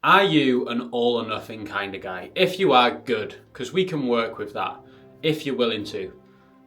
Are you an all or nothing kind of guy? If you are, good, because we can work with that if you're willing to.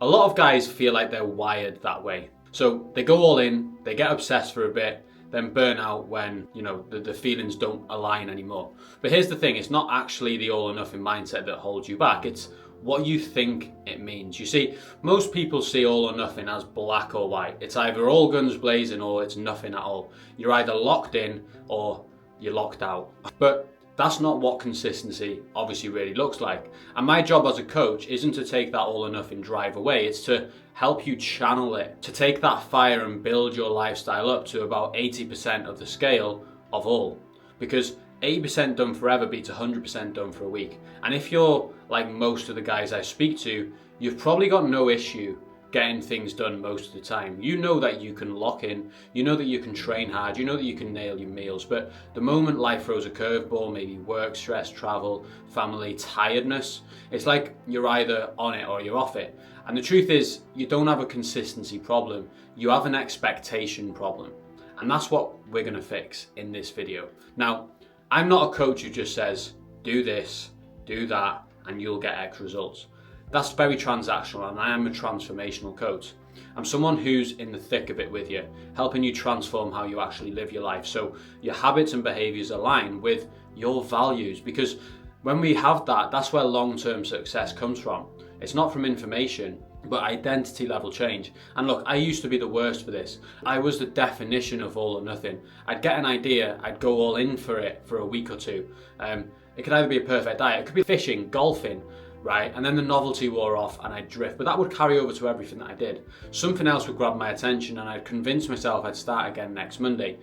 A lot of guys feel like they're wired that way. So they go all in, they get obsessed for a bit, then burn out when, the feelings don't align anymore. But here's the thing, it's not actually the all or nothing mindset that holds you back. It's what you think it means. You see, most people see all or nothing as black or white. It's either all guns blazing or it's nothing at all. You're either locked in or you're locked out. But that's not what consistency obviously really looks like. And my job as a coach isn't to take that all or nothing drive away, it's to help you channel it, to take that fire and build your lifestyle up to about 80% of the scale of all. Because 80% done forever beats 100% done for a week. And if you're like most of the guys I speak to, you've probably got no issue getting things done most of the time. You know that you can lock in, you know that you can train hard, you know that you can nail your meals, but the moment life throws a curveball, maybe work, stress, travel, family, tiredness, it's like you're either on it or you're off it. And the truth is, you don't have a consistency problem, you have an expectation problem. And that's what we're gonna fix in this video. Now, I'm not a coach who just says, do this, do that, and you'll get X results. That's very transactional, and I am a transformational coach. I'm someone who's in the thick of it with you, helping you transform how you actually live your life so your habits and behaviours align with your values. Because when we have that, that's where long-term success comes from. It's not from information, but identity level change. And look, I used to be the worst for this. I was the definition of all or nothing. I'd get an idea, I'd go all in for it for a week or two. It could either be a perfect diet, it could be fishing, golfing, right? And then the novelty wore off and I'd drift, but that would carry over to everything that I did. Something else would grab my attention and I'd convince myself I'd start again next Monday.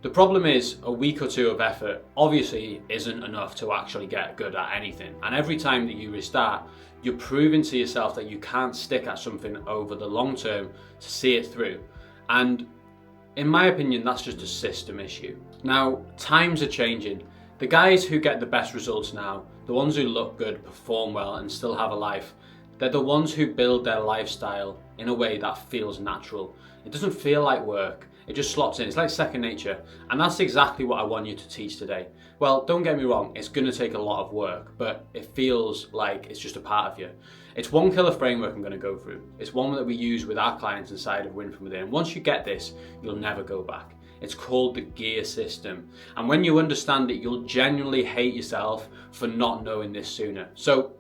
The problem is a week or two of effort obviously isn't enough to actually get good at anything. And every time that you restart, you're proving to yourself that you can't stick at something over the long term to see it through. And in my opinion, that's just a system issue. Now, times are changing. The guys who get the best results now, the ones who look good, perform well, and still have a life, they're the ones who build their lifestyle in a way that feels natural. It doesn't feel like work, it just slots in. It's like second nature. And that's exactly what I want you to teach today. Well, don't get me wrong, it's gonna take a lot of work, but it feels like it's just a part of you. It's one killer framework I'm gonna go through. It's one that we use with our clients inside of Win From Within. Once you get this, you'll never go back. It's called the GEAR system. And when you understand it, you'll genuinely hate yourself for not knowing this sooner. So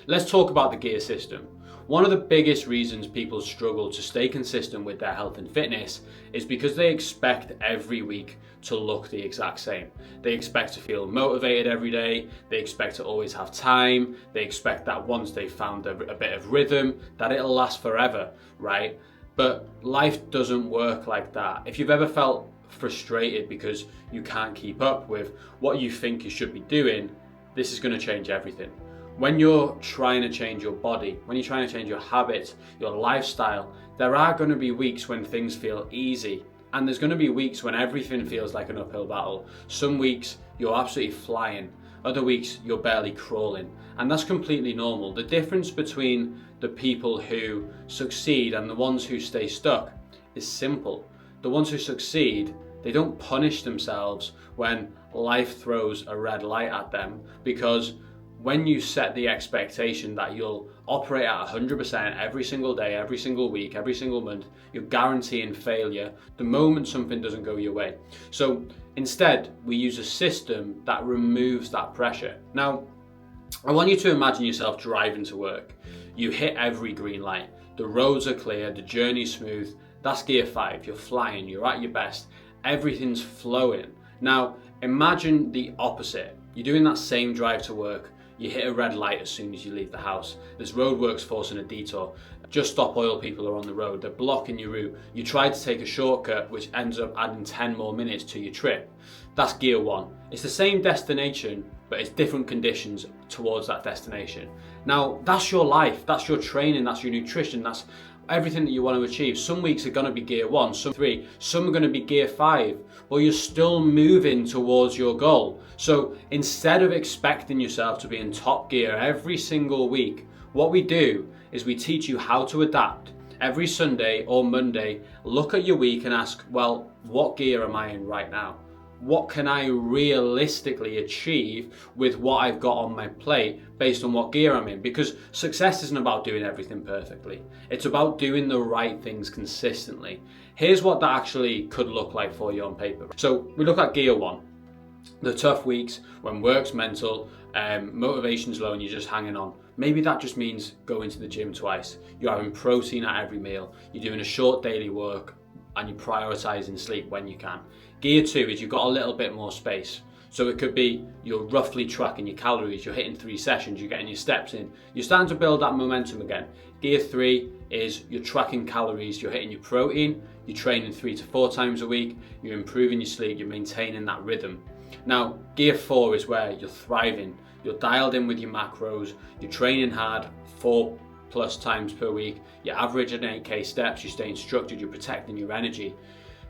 let's talk about the GEAR system. One of the biggest reasons people struggle to stay consistent with their health and fitness is because they expect every week to look the exact same. They expect to feel motivated every day, they expect to always have time, they expect that once they've found a bit of rhythm, that it'll last forever, right? But life doesn't work like that. If you've ever felt frustrated because you can't keep up with what you think you should be doing, this is going to change everything. When you're trying to change your body, when you're trying to change your habits, your lifestyle, there are going to be weeks when things feel easy, and there's going to be weeks when everything feels like an uphill battle. Some weeks you're absolutely flying, other weeks you're barely crawling, and that's completely normal. The difference between the people who succeed and the ones who stay stuck is simple. The ones who succeed, they don't punish themselves when life throws a red light at them, because when you set the expectation that you'll operate at 100% every single day, every single week, every single month, you're guaranteeing failure the moment something doesn't go your way. So instead, we use a system that removes that pressure. Now, I want you to imagine yourself driving to work. You hit every green light. The roads are clear, the journey's smooth. That's gear 5, you're flying, you're at your best, everything's flowing. Now, imagine the opposite. You're doing that same drive to work, you hit a red light as soon as you leave the house. There's roadworks forcing a detour. Just Stop Oil people are on the road, they're blocking your route. You try to take a shortcut which ends up adding 10 more minutes to your trip. That's gear 1. It's the same destination, but it's different conditions towards that destination. Now, that's your life, that's your training, that's your nutrition, that's everything that you want to achieve. Some weeks are going to be gear 1, some 3, some are going to be gear 5, but you're still moving towards your goal. So instead of expecting yourself to be in top gear every single week, what we do is we teach you how to adapt. Every Sunday or Monday, look at your week and ask, well, what gear am I in right now? what can I realistically achieve with what I've got on my plate based on what gear I'm in? Because success isn't about doing everything perfectly. It's about doing the right things consistently. Here's what that actually could look like for you on paper. So we look at gear 1. The tough weeks when work's mental, motivation's low and you're just hanging on. Maybe that just means going to the gym twice. You're having protein at every meal. You're doing a short daily work and you're prioritizing sleep when you can. Gear 2 is you've got a little bit more space. So it could be you're roughly tracking your calories, you're hitting 3 sessions, you're getting your steps in. You're starting to build that momentum again. Gear 3 is you're tracking calories, you're hitting your protein, you're training 3 to 4 times a week, you're improving your sleep, you're maintaining that rhythm. Now, gear 4 is where you're thriving. You're dialed in with your macros, you're training hard 4+ times per week, you're averaging 8k steps, you're staying structured, you're protecting your energy.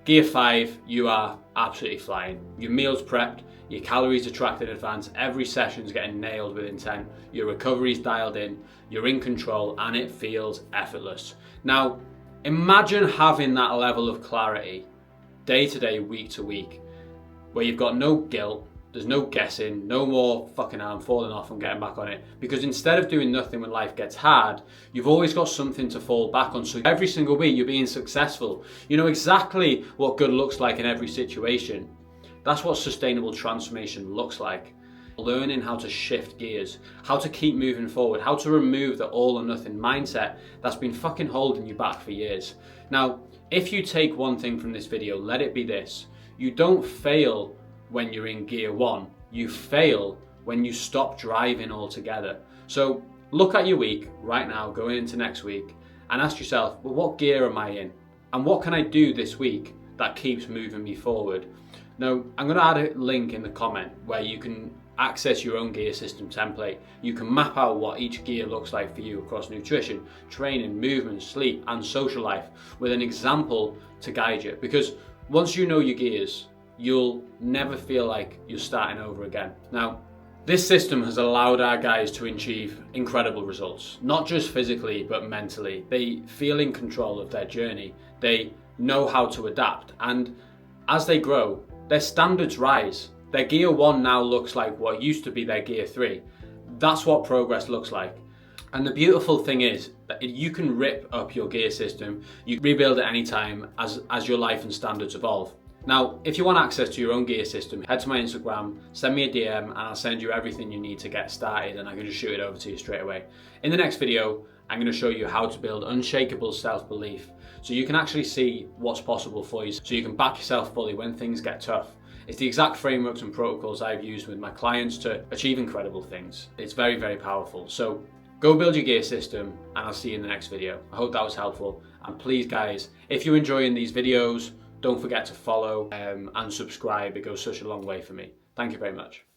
Gear 5, you are absolutely flying. Your meals prepped, your calories are tracked in advance, every session's getting nailed with intent, your recovery's dialed in, you're in control, and it feels effortless. Now, imagine having that level of clarity day to day, week to week, where you've got no guilt, there's no guessing, no more fucking I'm falling off and getting back on it. Because instead of doing nothing when life gets hard, you've always got something to fall back on. So every single week you're being successful. You know exactly what good looks like in every situation. That's what sustainable transformation looks like. Learning how to shift gears, how to keep moving forward, how to remove the all or nothing mindset that's been fucking holding you back for years. Now, if you take one thing from this video, let it be this. You don't fail when you're in gear 1, you fail when you stop driving altogether. So look at your week right now, going into next week, and ask yourself, well, what gear am I in? And what can I do this week that keeps moving me forward? Now, I'm going to add a link in the comment where you can access your own gear system template. You can map out what each gear looks like for you across nutrition, training, movement, sleep, and social life with an example to guide you. Because once you know your gears, you'll never feel like you're starting over again. Now, this system has allowed our guys to achieve incredible results, not just physically, but mentally. They feel in control of their journey. They know how to adapt. And as they grow, their standards rise. Their gear 1 now looks like what used to be their gear 3. That's what progress looks like. And the beautiful thing is that you can rip up your gear system. You rebuild at any time as your life and standards evolve. Now, if you want access to your own gear system, head to my Instagram, send me a DM, and I'll send you everything you need to get started, and I can just shoot it over to you straight away. In the next video, I'm going to show you how to build unshakable self-belief so you can actually see what's possible for you, so you can back yourself fully when things get tough. It's the exact frameworks and protocols I've used with my clients to achieve incredible things. It's very, very powerful. So go build your gear system, and I'll see you in the next video. I hope that was helpful. And please, guys, if you're enjoying these videos, don't forget to follow and subscribe. It goes such a long way for me. Thank you very much.